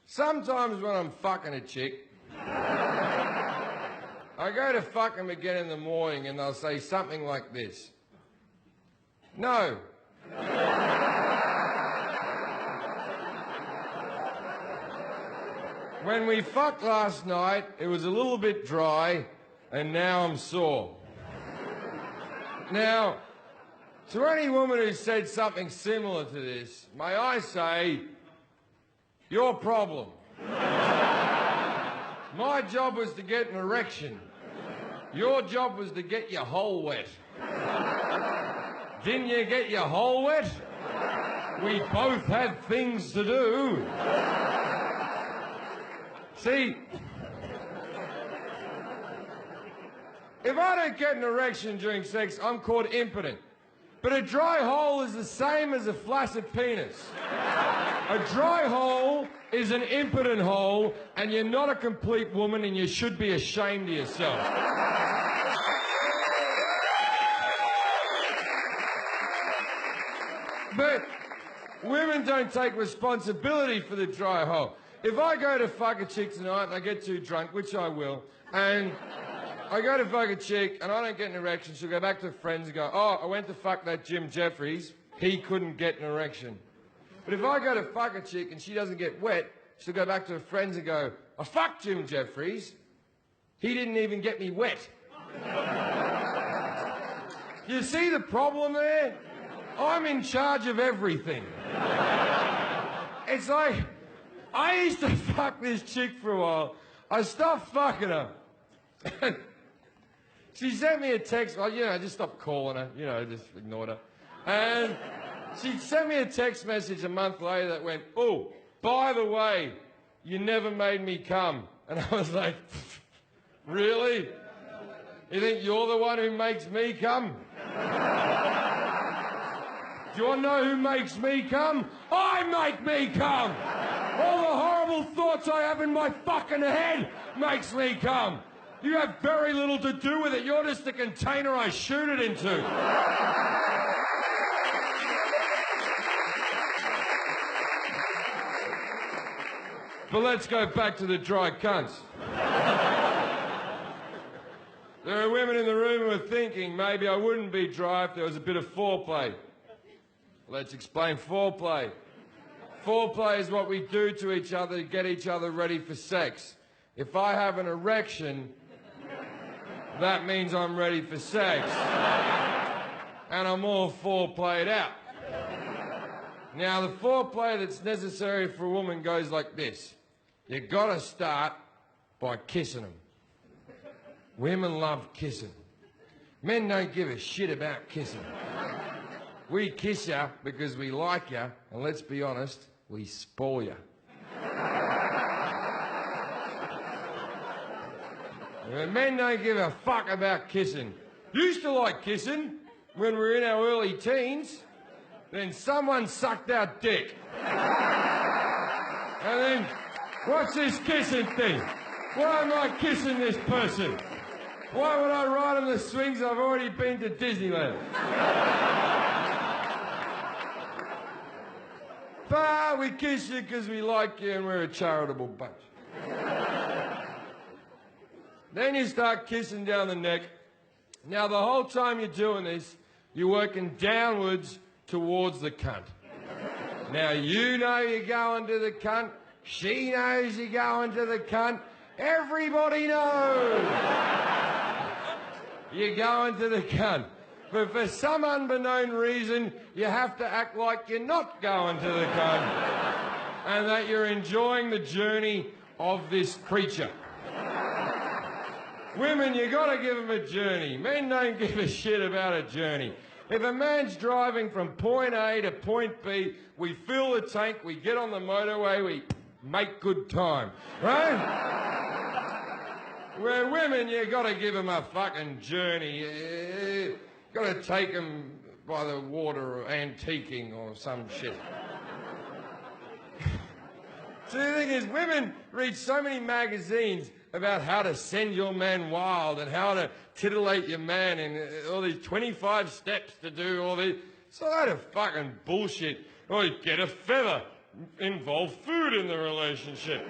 Sometimes when I'm fucking a chick, I go to fuck them again in the morning and they'll say something like this. No. When we fucked last night, it was a little bit dry, and now I'm sore. Now, to any woman who said something similar to this, may I say, your problem. My job was to get an erection. Your job was to get your hole wet. Didn't you get your hole wet? We both had things to do. See, if I don't get an erection during sex, I'm called impotent. But a dry hole is the same as a flaccid penis. A dry hole is an impotent hole, and you're not a complete woman, and you should be ashamed of yourself. But women don't take responsibility for the dry hole. If I go to fuck a chick tonight and I get too drunk, which I will, and I go to fuck a chick and I don't get an erection, she'll go back to her friends and go, oh, I went to fuck that Jim Jefferies, he couldn't get an erection. But if I go to fuck a chick and she doesn't get wet, she'll go back to her friends and go, I fucked Jim Jefferies, he didn't even get me wet. You see the problem there? I'm in charge of everything. It's like, I used to fuck this chick for a while. I stopped fucking her. She sent me a text. Well, you know, just stopped calling her. You know, just ignored her. And she sent me a text message a month later that went, oh, by the way, you never made me come. And I was like, really? You think you're the one who makes me come? Do you want to know who makes me come? I make me come! All the horrible thoughts I have in my fucking head makes me come. You have very little to do with it. You're just the container I shoot it into. But let's go back to the dry cunts. There are women in the room who are thinking maybe I wouldn't be dry if there was a bit of foreplay. Let's explain foreplay. Foreplay is what we do to each other to get each other ready for sex. If I have an erection, that means I'm ready for sex. And I'm all foreplayed out. Now, the foreplay that's necessary for a woman goes like this. You gotta start by kissing them. Women love kissing. Men don't give a shit about kissing. We kiss you because we like you, and let's be honest, we spoil you. Men don't give a fuck about kissing. Used to like kissing when we were in our early teens, then someone sucked our dick. And then, what's this kissing thing? Why am I kissing this person? Why would I ride on the swings? I've already been to Disneyland. But we kiss you because we like you and we're a charitable bunch. Then you start kissing down the neck. Now, the whole time you're doing this, you're working downwards towards the cunt. Now, you know you're going to the cunt. She knows you're going to the cunt. Everybody knows you're going to the cunt. But for some unbeknown reason, you have to act like you're not going to the cunt and that you're enjoying the journey of this creature. Women, you got to give them a journey. Men don't give a shit about a journey. If a man's driving from point A to point B, we fill the tank, we get on the motorway, we make good time, right? Where women, you got to give them a fucking journey. You got to take them by the water or antiquing or some shit. So the thing is, women read so many magazines about how to send your man wild and how to titillate your man and all these 25 steps to do all this. It's a load of fucking bullshit. Or you get a feather. involve food in the relationship.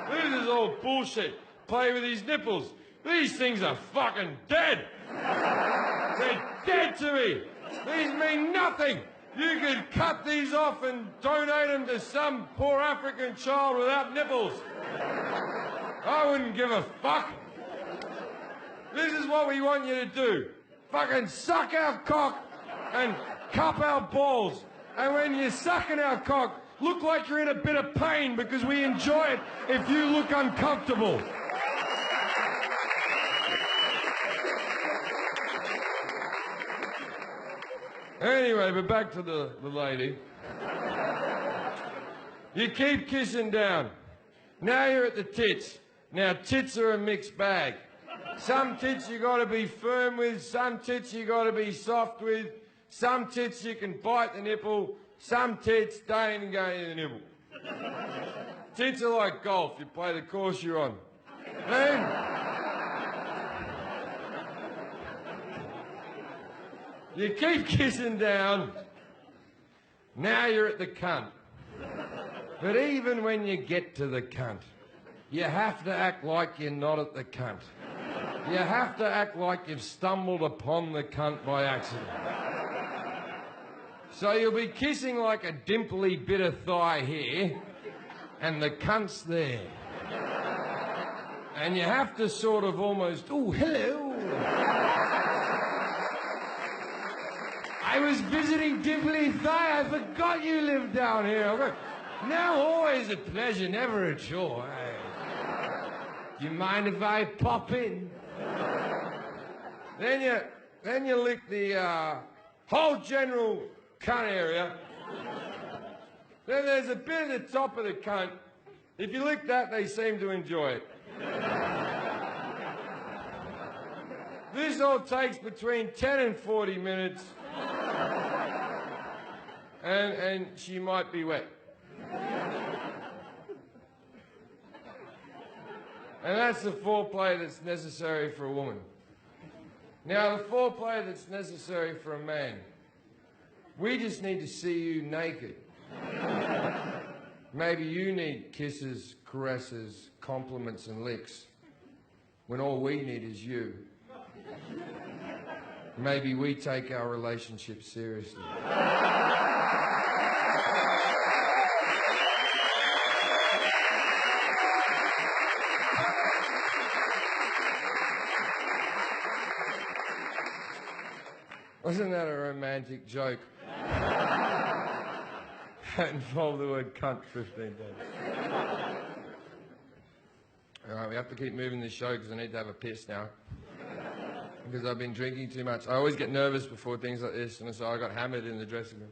This is all bullshit. Play with his nipples. These things are fucking dead. They're dead to me. These mean nothing. You could cut these off and donate them to some poor African child without nipples. I wouldn't give a fuck. This is what we want you to do. Fucking suck our cock and cup our balls. And when you're sucking our cock, look like you're in a bit of pain because we enjoy it if you look uncomfortable. Anyway, but back to the lady. You keep kissing down. Now you're at the tits. Now tits are a mixed bag. Some tits you got to be firm with, some tits you got to be soft with, some tits you can bite the nipple, some tits don't even go into the nipple. Tits are like golf, you play the course you're on. You keep kissing down, now you're at the cunt. But even when you get to the cunt, you have to act like you're not at the cunt. You have to act like you've stumbled upon the cunt by accident. So you'll be kissing like a dimply bit of thigh here, and the cunt's there. And you have to sort of almost, oh, hello. I was visiting Dimply Thigh. I forgot you lived down here. Now always a pleasure, never a chore. Do you mind if I pop in? Then you lick the whole general cunt area. Then there's a bit at the top of the cunt. If you lick that, they seem to enjoy it. This all takes between 10 and 40 minutes. And she might be wet. And that's the foreplay that's necessary for a woman. Now, the foreplay that's necessary for a man. We just need to see you naked. Maybe you need kisses, caresses, compliments and licks, when all we need is you. Maybe we take our relationship seriously. Wasn't that a romantic joke? That involved the word cunt 15 times. All right, we have to keep moving this show because I need to have a piss now. Because I've been drinking too much. I always get nervous before things like this, and so I got hammered in the dressing room.